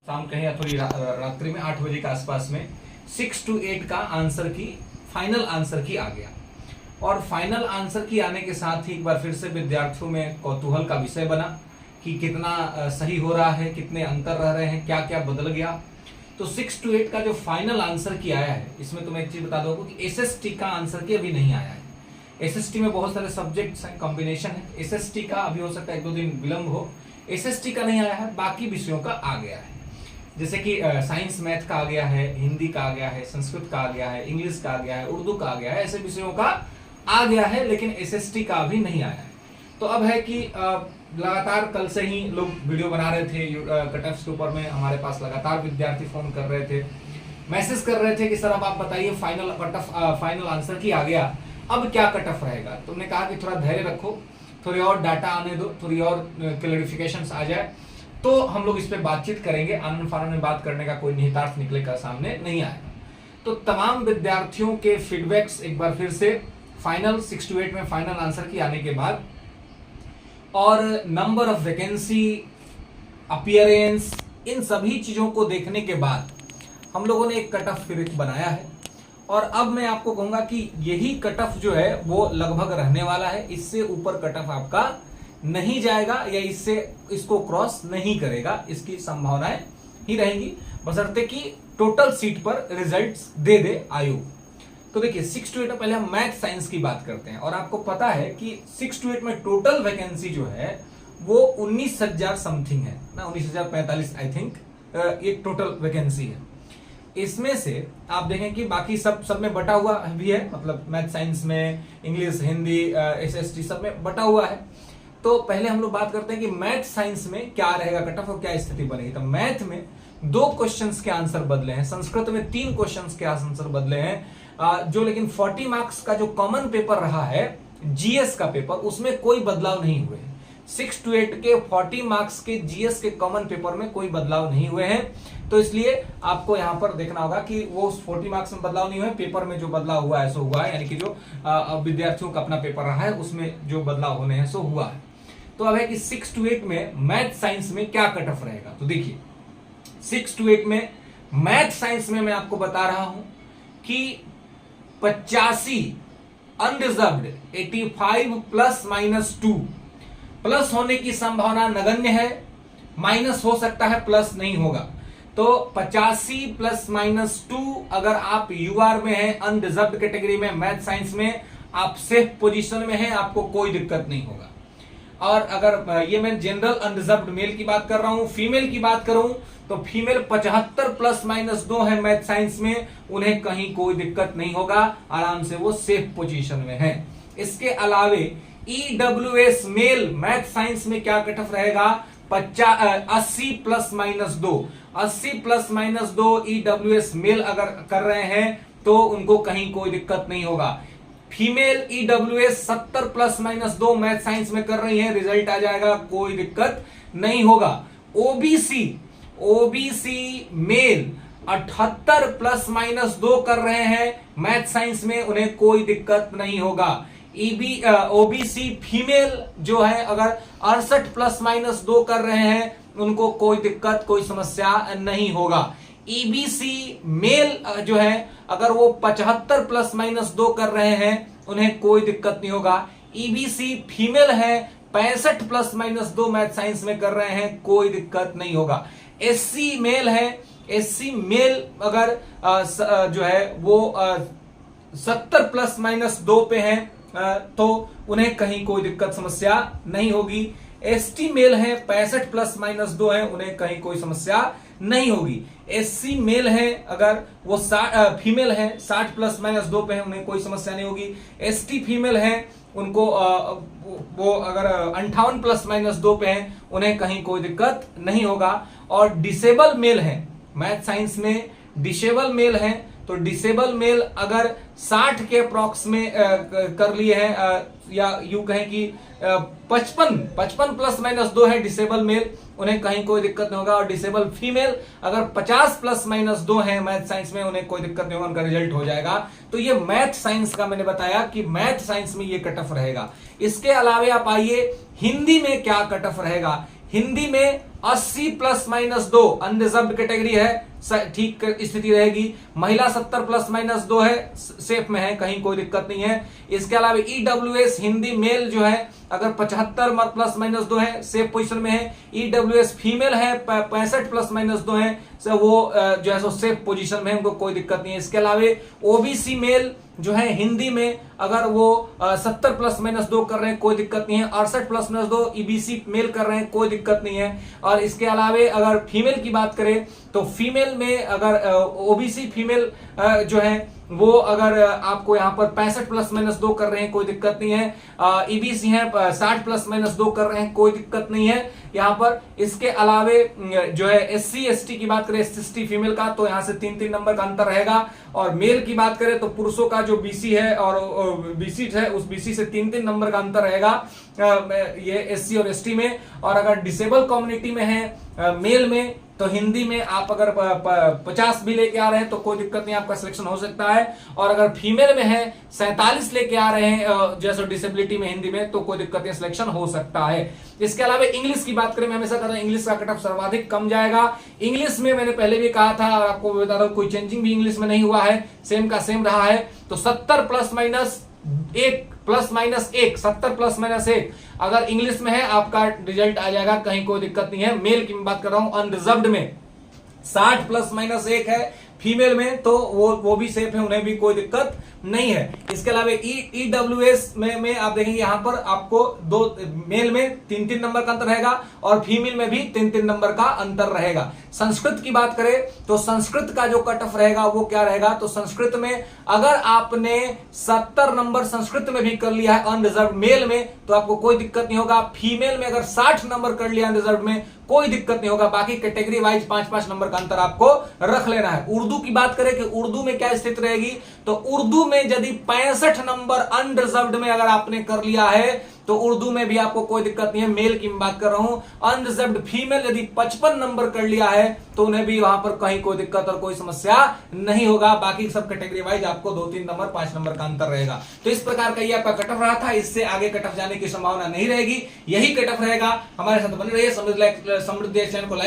शाम कहीं या थोड़ी रात्रि में 8 बजे के आसपास में 6 to 8 का आंसर की फाइनल आंसर की आ गया। और फाइनल आंसर की आने के साथ ही एक बार फिर से विद्यार्थियों में कौतूहल का विषय बना कि कितना सही हो रहा है, कितने अंतर रह रहे हैं, क्या क्या बदल गया। तो 6 to 8 का जो फाइनल आंसर की आया है, इसमें तुम्हें एक चीज बता दो कि एसएसटी का आंसर की अभी नहीं आया है। एसएसटी में बहुत सारे सब्जेक्ट्स हैं, कॉम्बिनेशन है। एसएसटी का अभी हो सकता है 1-2 दिन विलंब हो। एसएसटी का नहीं आया है, बाकी विषयों का आ गया है। जैसे कि साइंस मैथ का आ गया है, हिंदी का आ गया है, संस्कृत का आ गया है, इंग्लिश का आ गया है, उर्दू का आ गया है, ऐसे विषयों का आ गया है, लेकिन एसएसटी का अभी नहीं आया है। तो अब है कि लगातार कल से ही लोग वीडियो बना रहे थे कट ऑफ के ऊपर में, हमारे पास लगातार विद्यार्थी फोन कर रहे थे, मैसेज कर रहे थे कि सर अब आप बताइए final cut off final answer की आ गया, अब क्या कट ऑफ रहेगा। तुमने कहा कि थोड़ा धैर्य रखो, थोड़ी और डाटा आने दो, थोड़ी और क्लैरिफिकेशंस आ जाए तो हम लोग इस पे बातचीत करेंगे। आनंद फानंद में बात करने का कोई निहितार्थ निकलेगा सामने नहीं आएगा। तो तमाम विद्यार्थियों के फीडबैक्स एक बार फिर से फाइनल 6 to 8 में फाइनल आंसर की आने के बाद और नंबर ऑफ वैकेंसी, अपीयरेंस, इन सभी चीजों को देखने के बाद हम लोगों ने एक कट ऑफ फिर बनाया है। और अब मैं आपको कहूंगा कि यही कट ऑफ जो है वो लगभग रहने वाला है। इससे ऊपर कट ऑफ आपका नहीं जाएगा या इसको क्रॉस नहीं करेगा, इसकी संभावनाएं ही रहेंगी, बशर्ते कि टोटल सीट पर रिजल्ट्स दे दे आयोग। तो देखिए 6 to 8 में पहले हम मैथ साइंस की बात करते हैं। और आपको पता है कि 6 to 8 में टोटल वैकेंसी जो है वो 19,000 समथिंग है ना, 19,045 आई थिंक एक टोटल वैकेंसी है। इसमें से आप देखें कि बाकी सब में बटा हुआ भी है, मतलब मैथ साइंस में, इंग्लिश, हिंदी, एसएसटी सब में बटा हुआ है। तो पहले हम लोग बात करते हैं कि मैथ साइंस में क्या रहेगा कट ऑफ और क्या स्थिति बनेगी। तो मैथ में 2 क्वेश्चंस के आंसर बदले हैं, संस्कृत में 3 क्वेश्चंस के आंसर बदले हैं, जो लेकिन 40 मार्क्स का जो कॉमन पेपर रहा है जीएस का पेपर, उसमें कोई बदलाव नहीं हुए हैं। 6 to 8 के 40 मार्क्स के जीएस के कॉमन पेपर में कोई बदलाव नहीं हुए हैं। तो इसलिए आपको यहां पर देखना होगा कि वो 40 मार्क्स में बदलाव नहीं हुए, पेपर में जो बदलाव हुआ है सो हुआ है, यानी कि जो विद्यार्थियों का अपना पेपर रहा है उसमें जो बदलाव होने हैं सो हुआ है। तो अब है कि 6 to 8 में मैथ साइंस में क्या कट ऑफ रहेगा। तो देखिए 6 to 8 में मैथ साइंस में मैं आपको बता रहा हूं कि 85 अनरिजर्व्ड, 85 ±2 प्लस होने की संभावना नगण्य है, माइनस हो सकता है, प्लस नहीं होगा। तो 85 ±2 अगर आप यूआर में हैं, अनरिजर्व्ड कैटेगरी में, मैथ साइंस में आप सेफ पोजीशन में हैं, आपको कोई दिक्कत नहीं होगा। और अगर ये मैं जनरल अनरिजर्व्ड मेल की बात कर रहा हूं, फीमेल की बात करूं तो फीमेल 75 ±2 है मैथ साइंस में, उन्हें कहीं कोई दिक्कत नहीं होगा, आराम से वो सेफ पोजीशन में है। इसके अलावे ईडब्ल्यूएस मेल मैथ साइंस में क्या कट ऑफ रहेगा, 80 ±2, 80 ±2 ईडब्ल्यूएस मेल अगर कर रहे हैं तो उनको कहीं कोई दिक्कत नहीं होगा। फीमेल ईडब्ल्यूएस 70 ±2 मैथ साइंस में कर रही है, रिजल्ट आ जाएगा, कोई दिक्कत नहीं होगा। ओबीसी मेल 78 ±2 कर रहे हैं मैथ साइंस में, उन्हें कोई दिक्कत नहीं होगा। ओबीसी फीमेल जो है अगर 68 ±2 कर रहे हैं, उनको कोई दिक्कत, कोई समस्या नहीं होगा। ईबीसी मेल जो है अगर वो 75 ±2 कर रहे हैं, उन्हें कोई दिक्कत नहीं होगा। ईबीसी फीमेल है 65 ±2 मैथ साइंस में कर रहे हैं, कोई दिक्कत नहीं होगा। एससी मेल है, एससी मेल अगर जो है वो 70 ±2 पे है तो उन्हें कहीं कोई दिक्कत समस्या नहीं होगी। एसटी मेल है 65 ±2 है, उन्हें कहीं कोई समस्या नहीं होगी। एससी मेल है अगर वो फीमेल है 60 ±2 पे है, उन्हें कोई समस्या नहीं होगी। एसटी फीमेल है उनको वो अगर 58 ±2 पे है, उन्हें कहीं कोई दिक्कत नहीं होगा। और डिसेबल मेल है मैथ साइंस में, डिसेबल मेल है तो डिसेबल मेल अगर 60 के अप्रॉक्स में कर लिए हैं, या यूं कहें कि 55 ±2 है डिसेबल मेल, उन्हें कहीं कोई दिक्कत नहीं होगा। और डिसेबल फीमेल अगर 50 ±2 है मैथ साइंस में, उन्हें कोई दिक्कत नहीं होगा, उनका रिजल्ट हो जाएगा। तो ये मैथ साइंस का मैंने बताया कि मैथ साइंस में ये कट ऑफ रहेगा। इसके अलावा आप आइए हिंदी में क्या कट ऑफ रहेगा। हिंदी में 80 प्लस माइनस 2 अनरिजर्व्ड कैटेगरी है, ठीक स्थिति रहेगी। महिला 70 प्लस माइनस 2 है, सेफ में है, कहीं कोई दिक्कत नहीं है। इसके अलावा ईडब्ल्यूएस हिंदी मेल जो है अगर 75 प्लस माइनस 2 है, सेफ पोजीशन में है। ईडब्ल्यूएस फीमेल है 65 प्लस माइनस 2 है, वो जो है सो सेफ पोजीशन में है, उनको कोई दिक्कत नहीं है। इसके अलावा ओबीसी मेल जो है हिंदी में अगर वो 70 प्लस माइनस 2 कर रहे हैं, कोई दिक्कत नहीं है। 68 प्लस माइनस 2 ईबीसी मेल कर रहे हैं, कोई दिक्कत नहीं है। और इसके अलावा अगर फीमेल की बात करें तो फीमेल में अगर ओबीसी फीमेल जो है वो अगर आपको यहाँ पर 65 प्लस माइनस 2 कर रहे हैं, कोई दिक्कत नहीं है। ईबीसी है 60 प्लस माइनस 2 कर रहे हैं, कोई दिक्कत नहीं है यहाँ पर। इसके अलावे जो है एससी एसटी की बात करें, एसटी फीमेल का, तो यहाँ से 3-3 नंबर का अंतर रहेगा। और मेल की बात करें तो पुरुषों का जो बीसी है और बीसी है उस बीसी से 3-3 नंबर का अंतर रहेगा ये एससी और एसटी में। और अगर डिसेबल कम्युनिटी में है मेल में तो हिंदी में आप अगर 50 भी लेके आ रहे हैं तो कोई दिक्कत नहीं, आपका सिलेक्शन हो सकता है। और अगर फीमेल में है 47 लेके आ रहे हैं जैसे डिसेबिलिटी में हिंदी में, तो कोई दिक्कत नहीं, सिलेक्शन हो सकता है। इसके अलावा इंग्लिश की बात करें, मैं हमेशा कहता हूं इंग्लिश का कट ऑफ सर्वाधिक कम जाएगा। इंग्लिश में मैंने पहले भी कहा था और आपको बता रहा हूं, कोई चेंजिंग भी इंग्लिश में नहीं हुआ है, सेम का सेम रहा है। तो 70 plus minus 1 plus minus 1, 70 plus minus 1 अगर इंग्लिश में है आपका रिजल्ट आ जाएगा, कहीं कोई दिक्कत नहीं है। मेल की मैं बात कर रहा हूं, अनरिजर्व्ड में 60 प्लस माइनस 1 है फीमेल में, तो वो भी सेफ है, उन्हें भी कोई दिक्कत नहीं है। इसके अलावा ईडब्ल्यूएस में आप देखेंगे यहाँ पर आपको मेल में 3-3 नंबर का अंतर रहेगा और फीमेल में भी 3-3 नंबर का अंतर रहेगा। संस्कृत की बात करें तो संस्कृत का जो कट ऑफ रहेगा वो क्या रहेगा, तो संस्कृत में अगर आपने 70 नंबर संस्कृत में भी कर लिया है अनरिजर्व मेल में तो आपको कोई दिक्कत नहीं होगा। फीमेल में अगर 60 नंबर कर लिया अनरिजर्व में कोई दिक्कत नहीं होगा। बाकी कैटेगरी वाइज 5-5 नंबर का अंतर आपको रख लेना है। उर्दू की बात करें कि उर्दू में क्या स्थिति रहेगी, तो उर्दू में यदि 65 नंबर अनरिजर्व्ड में अगर आपने कर लिया है तो उर्दू में भी आपको कोई दिक्कत नहीं है। मेल की बात कर रहा हूं, अनरिजर्व्ड फीमेल यदि 55 नंबर कर लिया है तो उन्हें भी वहां पर कहीं कोई दिक्कत और कोई समस्या नहीं होगा। बाकी सब कैटेगरी वाइज आपको 2-3 नंबर 5 नंबर का अंतर रहेगा। तो इस प्रकार का ये आपका कट ऑफ रहा था, इससे आगे कट ऑफ जाने की संभावना नहीं रहेगी, यही कट ऑफ रहेगा। हमारे साथ बने रहिए, समृद्धि चैनल को लाइक